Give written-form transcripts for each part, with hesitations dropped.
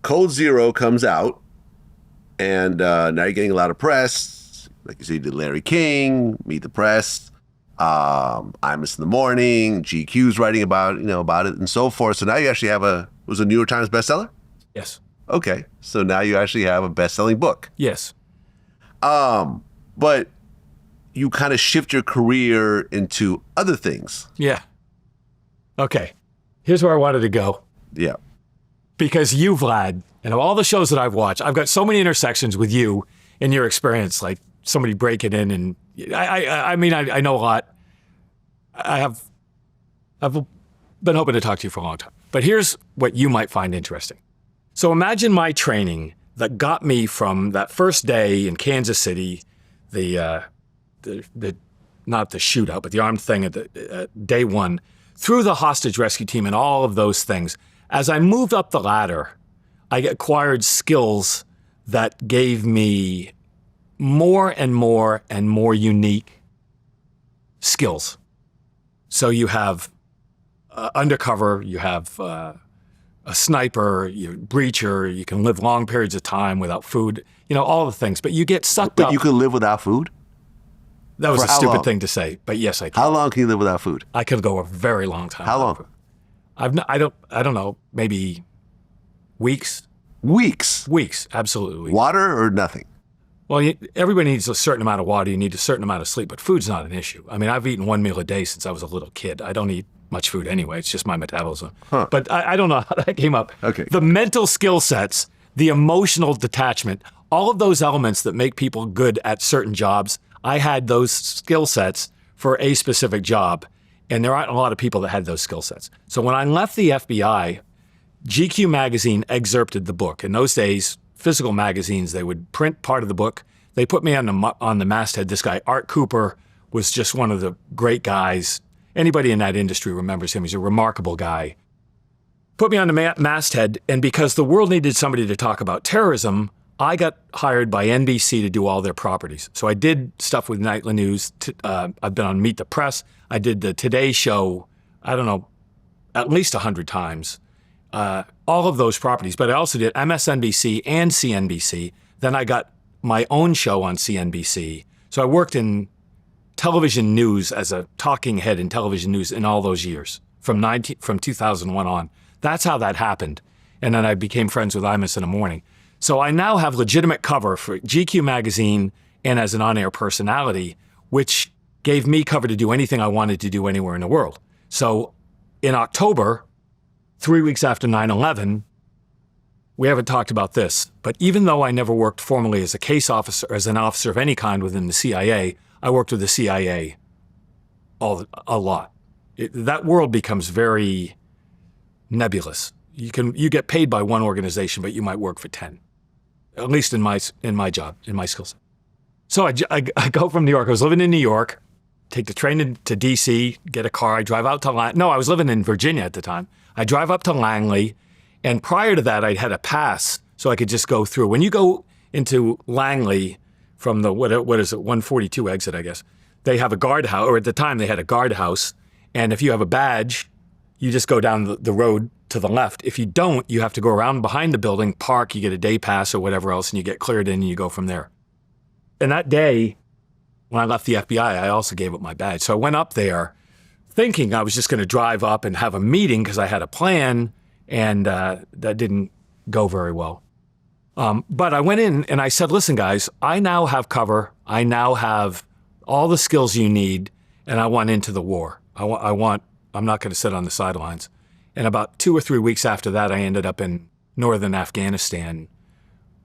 Cold Zero comes out, and now you're getting a lot of press. Like you said, you did Larry King, Meet the Press, Imus in the Morning, GQ's writing about it and so forth. So now you actually have was a New York Times bestseller? Yes. Okay, so now you actually have a best-selling book. Yes. But you kind of shift your career into other things. Yeah. Okay. Here's where I wanted to go. Yeah. Because you, Vlad, and of all the shows that I've watched, I've got so many intersections with you in your experience, like somebody breaking in, and I mean, I know a lot. I've been hoping to talk to you for a long time. But here's what you might find interesting. So imagine my training that got me from that first day in Kansas City, the not the shootout, but the armed thing at day one, through the hostage rescue team and all of those things. As I moved up the ladder, I acquired skills that gave me more and more and more unique skills. So you have undercover, you have a sniper, you're a breacher, you can live long periods of time without food, all the things. But you get sucked up. But you could live without food? That was a stupid thing to say, but yes, I can. How long can you live without food? I could go a very long time. How long? I don't know, maybe weeks. Weeks? Weeks, absolutely weeks. Water or nothing? Well, everybody needs a certain amount of water. You need a certain amount of sleep, but food's not an issue. I mean, I've eaten one meal a day since I was a little kid. I don't eat much food anyway. It's just my metabolism. Huh. But I don't know how that came up. Okay. The mental skill sets, the emotional detachment, all of those elements that make people good at certain jobs, I had those skill sets for a specific job. And there aren't a lot of people that had those skill sets. So when I left the FBI, GQ magazine excerpted the book. In those days, physical magazines, they would print part of the book. They put me on the masthead. This guy, Art Cooper, was just one of the great guys. Anybody in that industry remembers him. He's a remarkable guy. Put me on the masthead, and because the world needed somebody to talk about terrorism, I got hired by NBC to do all their properties. So I did stuff with Nightly News. I've been on Meet the Press. I did the Today Show, I don't know, at least 100 times. All of those properties. But I also did MSNBC and CNBC. Then I got my own show on CNBC. So I worked in television news as a talking head in television news in all those years, from 2001 on. That's how that happened. And then I became friends with Imus in the Morning. So I now have legitimate cover for GQ magazine and as an on-air personality, which gave me cover to do anything I wanted to do anywhere in the world. So in October, 3 weeks after 9/11, we haven't talked about this, but even though I never worked formally as a case officer, as an officer of any kind within the CIA, I worked with the CIA a lot. That world becomes very nebulous. You get paid by one organization, but you might work for 10. At least in my job, in my skill set. So I go from New York. I was living in New York, take the train to DC, get a car. I drive out to I was living in Virginia at the time. I drive up to Langley, and prior to that, I had a pass so I could just go through. When you go into Langley from the, what is it, 142 exit, I guess, they have a guardhouse, or at the time they had a guardhouse, and if you have a badge, you just go down the road to the left. If you don't, you have to go around behind the building, park, you get a day pass or whatever else, and you get cleared in and you go from there. And that day, when I left the FBI, I also gave up my badge. So I went up there thinking I was just going to drive up and have a meeting because I had a plan, and that didn't go very well. But I went in and I said, listen, guys, I now have cover. I now have all the skills you need, and I want into the war. I'm not going to sit on the sidelines. And about 2 or 3 weeks after that, I ended up in northern Afghanistan,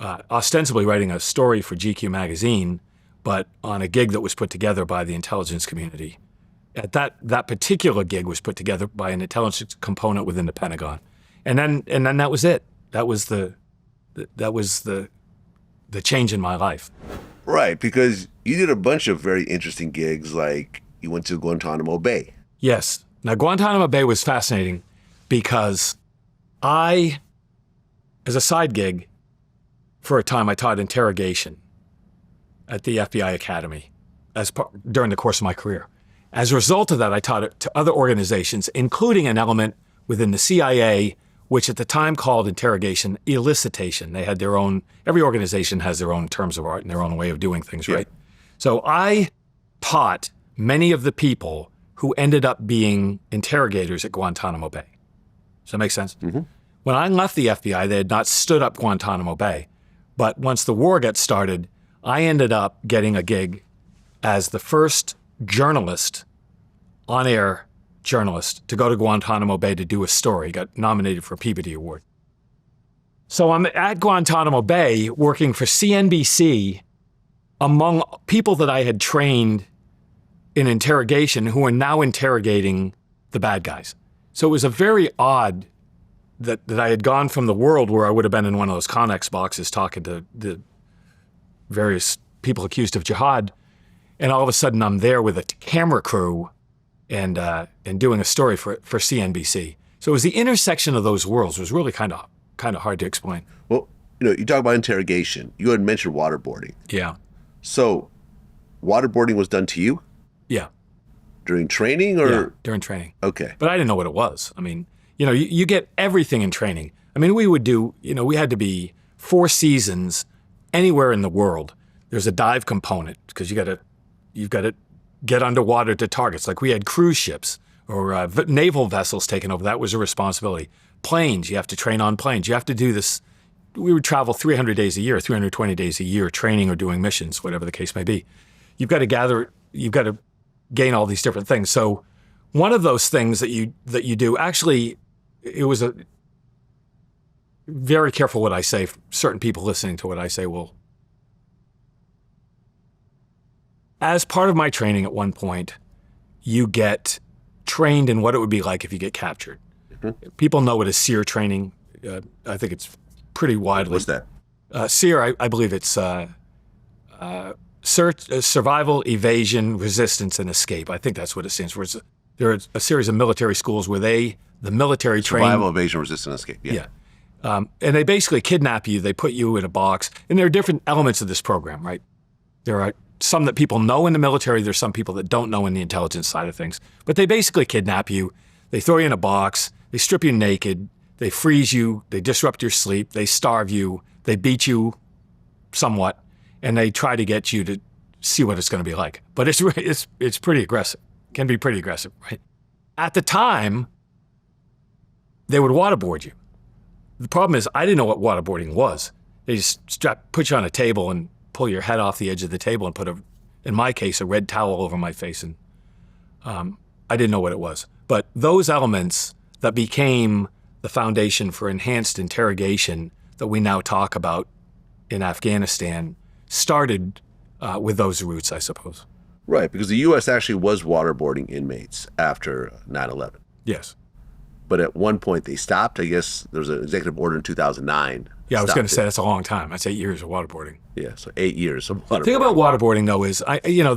ostensibly writing a story for GQ magazine, but on a gig that was put together by the intelligence community. At that particular gig was put together by an intelligence component within the Pentagon. And then that was it. That was the change in my life. Right, because you did a bunch of very interesting gigs, like you went to Guantanamo Bay. Yes. Now, Guantanamo Bay was fascinating because as a side gig, for a time I taught interrogation at the FBI Academy during the course of my career. As a result of that, I taught it to other organizations, including an element within the CIA which at the time called interrogation, elicitation. They had their own, every organization has their own terms of art and their own way of doing things, right? So I taught many of the people who ended up being interrogators at Guantanamo Bay. Does that make sense? Mm-hmm. When I left the FBI, they had not stood up Guantanamo Bay. But once the war got started, I ended up getting a gig as the first journalist, on-air journalist, to go to Guantanamo Bay to do a story. Got nominated for a Peabody Award. So I'm at Guantanamo Bay working for CNBC among people that I had trained in interrogation who are now interrogating the bad guys. So it was a very odd that I had gone from the world where I would have been in one of those Connex boxes talking to the various people accused of jihad, and all of a sudden I'm there with a camera crew and doing a story for CNBC. So it was the intersection of those worlds. It was really kind of hard to explain. Well, you talk about interrogation. You had mentioned waterboarding. Yeah. So waterboarding was done to you? Yeah. During training or? Yeah, during training. Okay. But I didn't know what it was. I mean, you get everything in training. I mean, we would do, we had to be 4 seasons anywhere in the world. There's a dive component because you've got to get underwater to targets. Like we had cruise ships or naval vessels taken over. That was a responsibility. Planes, you have to train on planes. You have to do this. We would travel 300 days a year, 320 days a year, training or doing missions, whatever the case may be. You've got to gain all these different things. So one of those things that you do, actually, it was a very careful what I say. Certain people listening to what I say will. As part of my training at one point, you get trained in what it would be like if you get captured. Mm-hmm. People know what a SERE training. I think it's pretty widely. What's that? SERE, I believe it's survival, evasion, resistance, and escape. I think that's what it stands for. There are a series of military schools where the military train. Survival, evasion, resistance, escape. Yeah. And they basically kidnap you. They put you in a box. And there are different elements of this program, right? There are some that people know in the military. There's some people that don't know in the intelligence side of things. But they basically kidnap you. They throw you in a box. They strip you naked. They freeze you. They disrupt your sleep. They starve you. They beat you somewhat. And they try to get you to see what it's going to be like. But it's pretty aggressive. Can be pretty aggressive, right? At the time, they would waterboard you. The problem is I didn't know what waterboarding was. They just put you on a table and pull your head off the edge of the table and put, in my case, a red towel over my face. And I didn't know what it was. But those elements that became the foundation for enhanced interrogation that we now talk about in Afghanistan started with those roots, I suppose. Right, because the U.S. actually was waterboarding inmates after 9/11. Yes. But at one point they stopped. I guess there was an executive order in 2009. Yeah, I was going to say that's a long time. That's 8 years of waterboarding. Yeah, so 8 years of waterboarding. The thing about waterboarding, though, is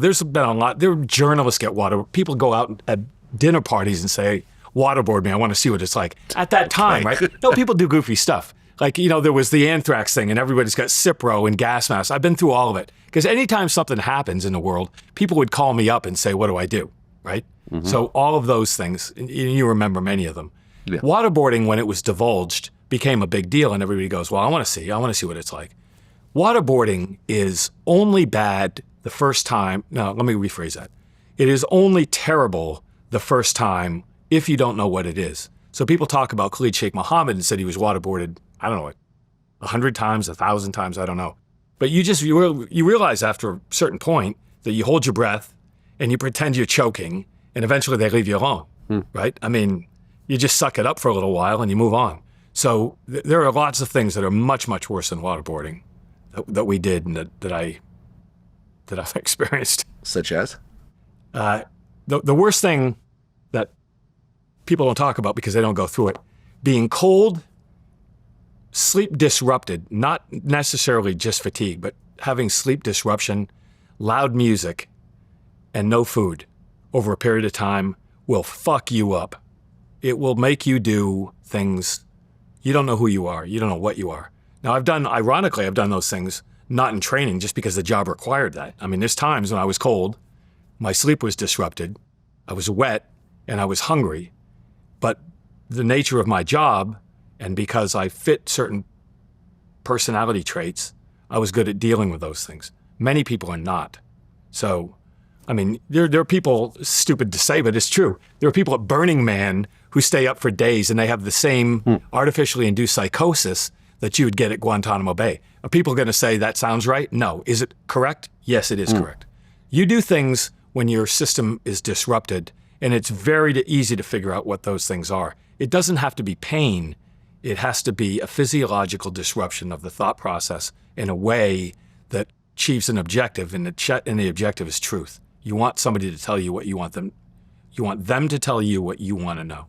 there's been a lot. There are journalists get water. People go out at dinner parties and say, "Waterboard me. I want to see what it's like." At that time, right? No, people do goofy stuff. Like, there was the anthrax thing, and everybody's got Cipro and gas masks. I've been through all of it. Because anytime something happens in the world, people would call me up and say, "What do I do?" Right? Mm-hmm. So all of those things, and you remember many of them. Yeah. Waterboarding, when it was divulged, became a big deal, and everybody goes, "Well, I want to see what it's like." Waterboarding is only bad the first time. No, let me rephrase that. It is only terrible the first time if you don't know what it is. So people talk about Khalid Sheikh Mohammed and said he was waterboarded, I don't know, 100 times, 1,000 times, I don't know. But you realize after a certain point that you hold your breath and you pretend you're choking, and eventually they leave you alone, right? I mean, you just suck it up for a little while and you move on. So there are lots of things that are much, much worse than waterboarding that we did and that I've experienced. Such as? The worst thing that people don't talk about because they don't go through it, being cold, sleep disrupted, not necessarily just fatigue, but having sleep disruption, loud music, and no food over a period of time will fuck you up. It will make you do things. You don't know who you are. You don't know what you are. Now, ironically, I've done those things not in training just because the job required that. I mean, there's times when I was cold, my sleep was disrupted, I was wet, and I was hungry. But the nature of my job And because I fit certain personality traits, I was good at dealing with those things. Many people are not. So, I mean, there are people, stupid to say, but it's true. There are people at Burning Man who stay up for days and they have the same artificially induced psychosis that you would get at Guantanamo Bay. Are people going to say that sounds right? No. Is it correct? Yes, it is correct. You do things when your system is disrupted, and it's very easy to figure out what those things are. It doesn't have to be pain. It has to be a physiological disruption of the thought process in a way that achieves an objective, and the objective is truth. You want somebody to tell you what you want them. You want them to tell you what you want to know.